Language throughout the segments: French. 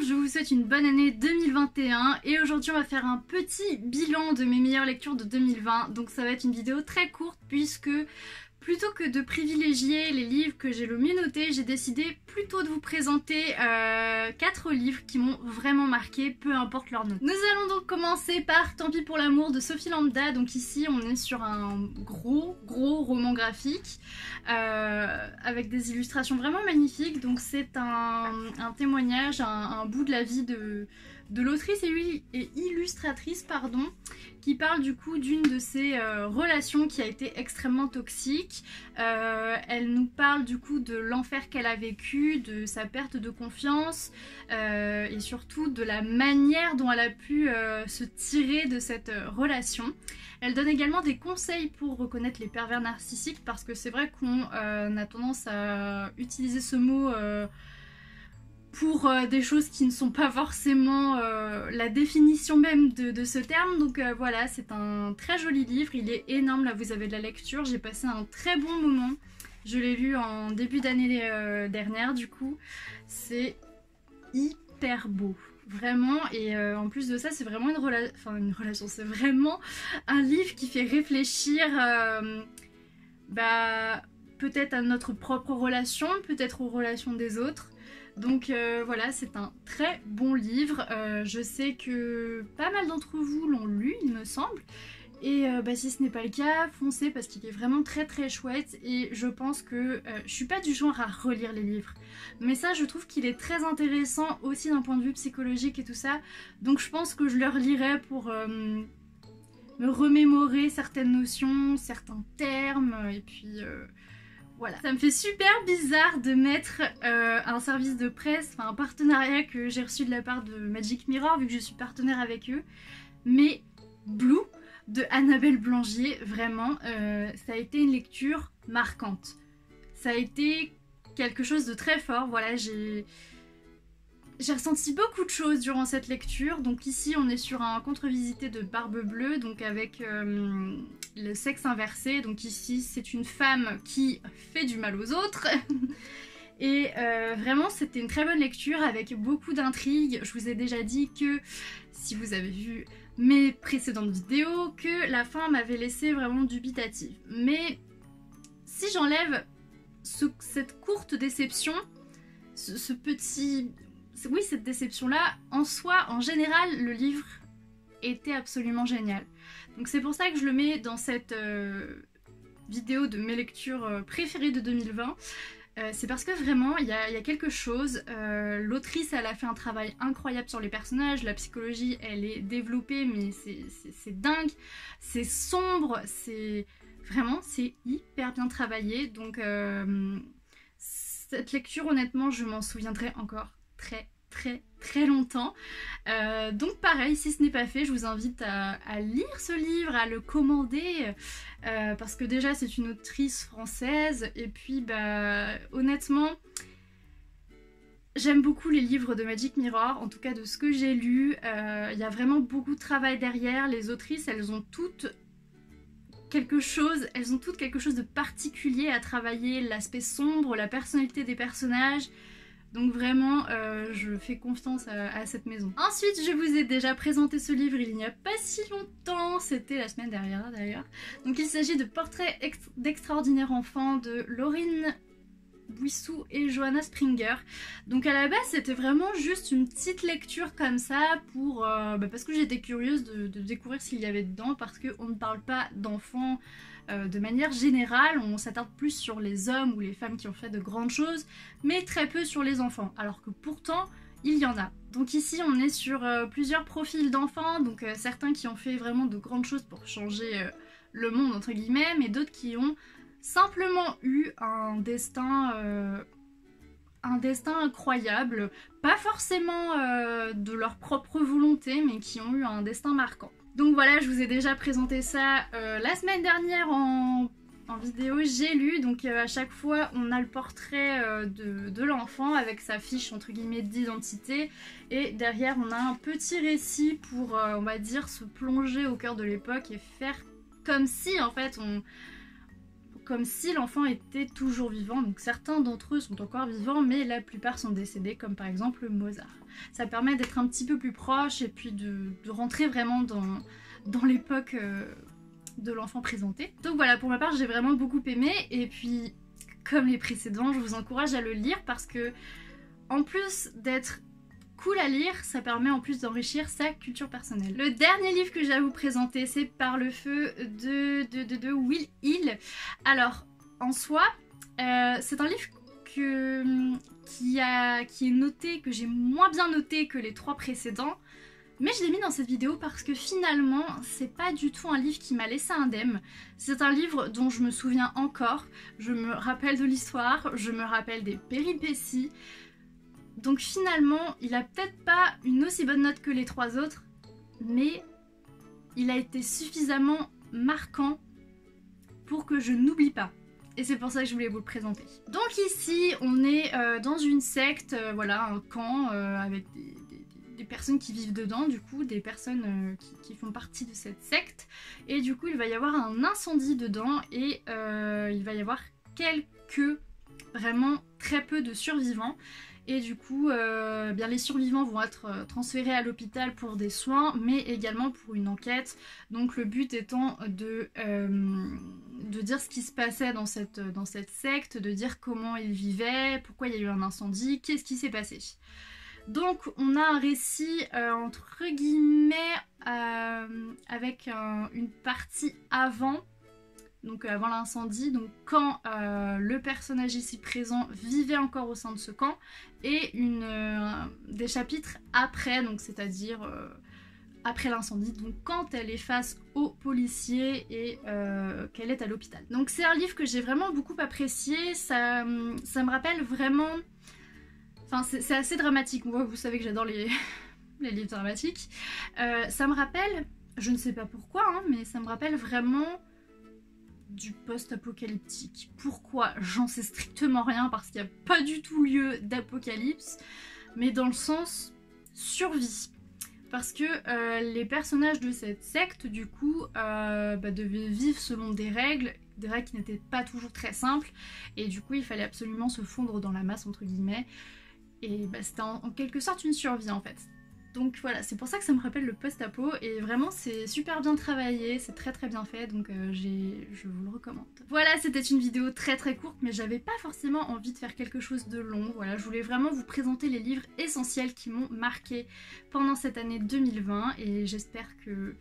je vous souhaite une bonne année 2021 et aujourd'hui on va faire un petit bilan de mes meilleures lectures de 2020. Donc ça va être une vidéo très courte puisque plutôt que de privilégier les livres que j'ai le mieux notés, j'ai décidé plutôt de vous présenter 4 livres qui m'ont vraiment marqué, peu importe leur note. Nous allons donc commencer par Tant pis pour l'amour de Sophie Lambda. Donc ici on est sur un gros roman graphique avec des illustrations vraiment magnifiques. Donc c'est un témoignage, un bout de la vie de l'autrice et illustratrice qui parle du coup d'une de ses relations qui a été extrêmement toxique. Elle nous parle du coup de l'enfer qu'elle a vécu, de sa perte de confiance et surtout de la manière dont elle a pu se tirer de cette relation. Elle donne également des conseils pour reconnaître les pervers narcissiques parce que c'est vrai qu'on a tendance à utiliser ce mot pour des choses qui ne sont pas forcément la définition même de ce terme. Donc voilà, c'est un très joli livre, il est énorme, là vous avez de la lecture, j'ai passé un très bon moment. Je l'ai lu en début d'année dernière du coup, c'est hyper beau. Vraiment, et en plus de ça, c'est vraiment une relation, c'est vraiment un livre qui fait réfléchir peut-être à notre propre relation, peut-être aux relations des autres. Donc voilà, c'est un très bon livre. Je sais que pas mal d'entre vous l'ont lu, il me semble. Et si ce n'est pas le cas, foncez parce qu'il est vraiment très chouette. Et je pense que je suis pas du genre à relire les livres. Mais ça, je trouve qu'il est très intéressant aussi d'un point de vue psychologique et tout ça. Donc je pense que je le relirai pour me remémorer certaines notions, certains termes. Et puis voilà. Ça me fait super bizarre de mettre un service de presse, un partenariat que j'ai reçu de la part de Magic Mirror vu que je suis partenaire avec eux. Mais Blue de Annabelle Blangier, vraiment, ça a été une lecture marquante. Ça a été quelque chose de très fort, voilà, j'ai ressenti beaucoup de choses durant cette lecture. Donc ici on est sur un contre-visité de Barbe Bleue, donc avec le sexe inversé. Donc ici c'est une femme qui fait du mal aux autres. Et vraiment c'était une très bonne lecture avec beaucoup d'intrigues. Je vous ai déjà dit que, si vous avez vu mes précédentes vidéos, que la fin m'avait laissé vraiment dubitative. Mais si j'enlève cette courte déception, cette déception là, en soi, en général, le livre était absolument génial. Donc c'est pour ça que je le mets dans cette vidéo de mes lectures préférées de 2020. C'est parce que vraiment il y a quelque chose, l'autrice elle a fait un travail incroyable sur les personnages, la psychologie elle est développée mais c'est dingue, c'est sombre, c'est hyper bien travaillé. Donc cette lecture honnêtement je m'en souviendrai encore très longtemps. Donc pareil, si ce n'est pas fait, je vous invite à lire ce livre, à le commander parce que déjà c'est une autrice française et puis honnêtement j'aime beaucoup les livres de Magic Mirror, en tout cas de ce que j'ai lu. Il y a vraiment beaucoup de travail derrière. Les autrices elles ont toutes quelque chose de particulier à travailler, l'aspect sombre, la personnalité des personnages. Donc vraiment, je fais confiance à cette maison. Ensuite, je vous ai déjà présenté ce livre il n'y a pas si longtemps, c'était la semaine dernière d'ailleurs. Donc il s'agit de Portrait d'extraordinaire enfant de Laurine Bouissou et Johanna Springer. Donc à la base c'était vraiment juste une petite lecture comme ça pour parce que j'étais curieuse de découvrir ce qu'il y avait dedans, parce qu'on ne parle pas d'enfants de manière générale, on s'attarde plus sur les hommes ou les femmes qui ont fait de grandes choses, mais très peu sur les enfants, alors que pourtant il y en a. Donc ici on est sur plusieurs profils d'enfants, donc certains qui ont fait vraiment de grandes choses pour changer le monde entre guillemets, mais d'autres qui ont simplement eu un destin incroyable, pas forcément de leur propre volonté, mais qui ont eu un destin marquant. Donc voilà, je vous ai déjà présenté ça la semaine dernière en vidéo. J'ai lu, donc à chaque fois on a le portrait de l'enfant avec sa fiche entre guillemets d'identité, et derrière on a un petit récit pour on va dire se plonger au cœur de l'époque et faire comme si en fait comme si l'enfant était toujours vivant. Donc certains d'entre eux sont encore vivants, mais la plupart sont décédés, comme par exemple Mozart. Ça permet d'être un petit peu plus proche et puis de rentrer vraiment dans l'époque de l'enfant présenté. Donc voilà, pour ma part j'ai vraiment beaucoup aimé, et puis comme les précédents, je vous encourage à le lire parce que en plus d'être cool à lire, ça permet en plus d'enrichir sa culture personnelle. Le dernier livre que j'ai à vous présenter, c'est Par le feu de Will Hill. Alors, en soi, c'est un livre qui est noté, que j'ai moins bien noté que les 3 précédents, mais je l'ai mis dans cette vidéo parce que finalement, c'est pas du tout un livre qui m'a laissé indemne. C'est un livre dont je me souviens encore, je me rappelle de l'histoire, je me rappelle des péripéties. Donc finalement, il a peut-être pas une aussi bonne note que les 3 autres, mais il a été suffisamment marquant pour que je n'oublie pas. Et c'est pour ça que je voulais vous le présenter. Donc ici, on est dans une secte, voilà, un camp avec des personnes qui vivent dedans, du coup, des personnes qui font partie de cette secte. Et du coup, il va y avoir un incendie dedans et il va y avoir vraiment très peu de survivants. Et du coup, bien les survivants vont être transférés à l'hôpital pour des soins, mais également pour une enquête. Donc le but étant de dire ce qui se passait dans cette secte, de dire comment ils vivaient, pourquoi il y a eu un incendie, qu'est-ce qui s'est passé. Donc on a un récit entre guillemets avec une partie avant. Donc avant l'incendie, donc quand le personnage ici présent vivait encore au sein de ce camp, et des chapitres après, donc c'est-à-dire après l'incendie, donc quand elle est face aux policiers et qu'elle est à l'hôpital. Donc c'est un livre que j'ai vraiment beaucoup apprécié, ça me rappelle vraiment... Enfin c'est assez dramatique, moi vous savez que j'adore les livres dramatiques. Ça me rappelle, je ne sais pas pourquoi, hein, mais ça me rappelle vraiment... du post-apocalyptique. Pourquoi? J'en sais strictement rien parce qu'il n'y a pas du tout lieu d'apocalypse, mais dans le sens survie. Parce que les personnages de cette secte, du coup, devaient vivre selon des règles qui n'étaient pas toujours très simples, et du coup il fallait absolument se fondre dans la masse, entre guillemets, et c'était en quelque sorte une survie en fait. Donc voilà, c'est pour ça que ça me rappelle le post-apo, et vraiment c'est super bien travaillé, c'est très bien fait, donc je vous le recommande. Voilà, c'était une vidéo très courte, mais j'avais pas forcément envie de faire quelque chose de long. Voilà, je voulais vraiment vous présenter les livres essentiels qui m'ont marqué pendant cette année 2020, et j'espère que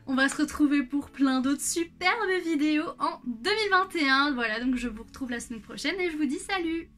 on va se retrouver pour plein d'autres superbes vidéos en 2021. Voilà, donc je vous retrouve la semaine prochaine et je vous dis salut!